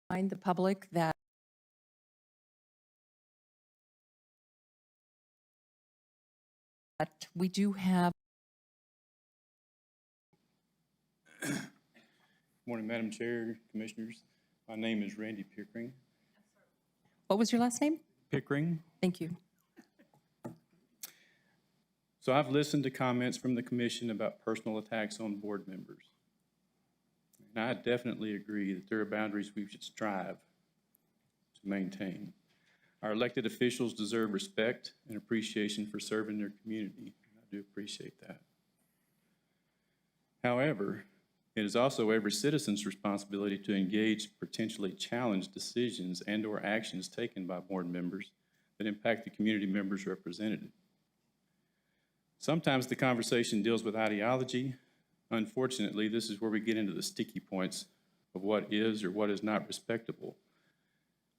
Remind the public that we do have. Morning, Madam Chair, Commissioners. My name is Randy Pickering. What was your last name? Pickering. Thank you. So I've listened to comments from the Commission about personal attacks on board members. And I definitely agree that there are boundaries we should strive to maintain. Our elected officials deserve respect and appreciation for serving their community. I do appreciate that. However, it is also every citizen's responsibility to engage, potentially challenge decisions and/or actions taken by board members that impact the community members represented. Sometimes the conversation deals with ideology. Unfortunately, this is where we get into the sticky points of what is or what is not respectable.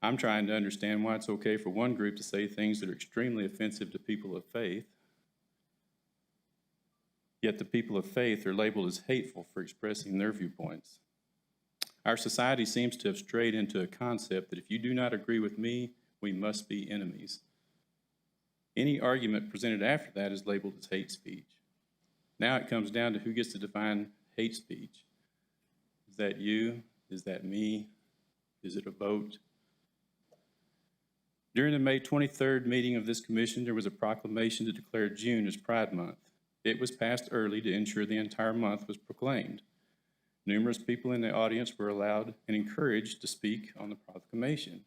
I'm trying to understand why it's okay for one group to say things that are extremely offensive to people of faith, yet the people of faith are labeled as hateful for expressing their viewpoints. Our society seems to have strayed into a concept that if you do not agree with me, we must be enemies. Any argument presented after that is labeled as hate speech. Now it comes down to who gets to define hate speech. Is that you? Is that me? Is it a vote? During the May 23rd meeting of this commission, there was a proclamation to declare June as Pride Month. It was passed early to ensure the entire month was proclaimed. Numerous people in the audience were allowed and encouraged to speak on the proclamation.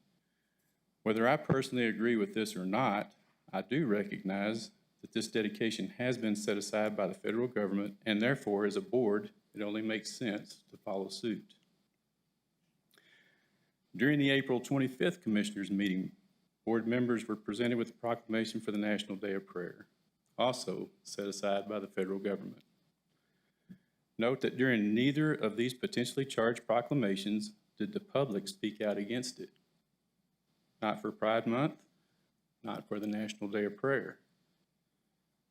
Whether I personally agree with this or not, I do recognize that this dedication has been set aside by the federal government, and therefore, as a board, it only makes sense to follow suit. During the April 25th Commissioners' meeting, board members were presented with a proclamation for the National Day of Prayer, also set aside by the federal government. Note that during neither of these potentially charged proclamations did the public speak out against it. Not for Pride Month, not for the National Day of Prayer.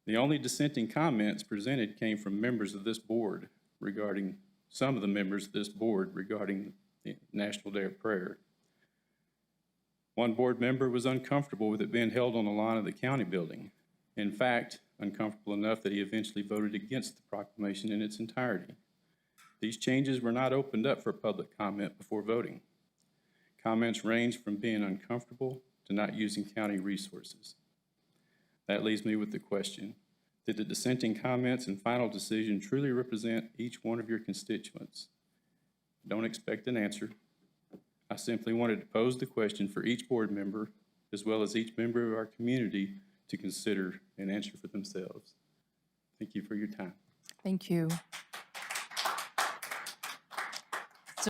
The only dissenting comments presented came from members of this board regarding, some of the members of this board regarding the National Day of Prayer. One board member was uncomfortable with it being held on the lawn of the county building. In fact, uncomfortable enough that he eventually voted against the proclamation in its entirety. These changes were not opened up for public comment before voting. Comments ranged from being uncomfortable to not using county resources. That leaves me with the question, did the dissenting comments and final decision truly represent each one of your constituents? Don't expect an answer. I simply wanted to pose the question for each board member, as well as each member of our community, to consider and answer for themselves. Thank you for your time. Thank you.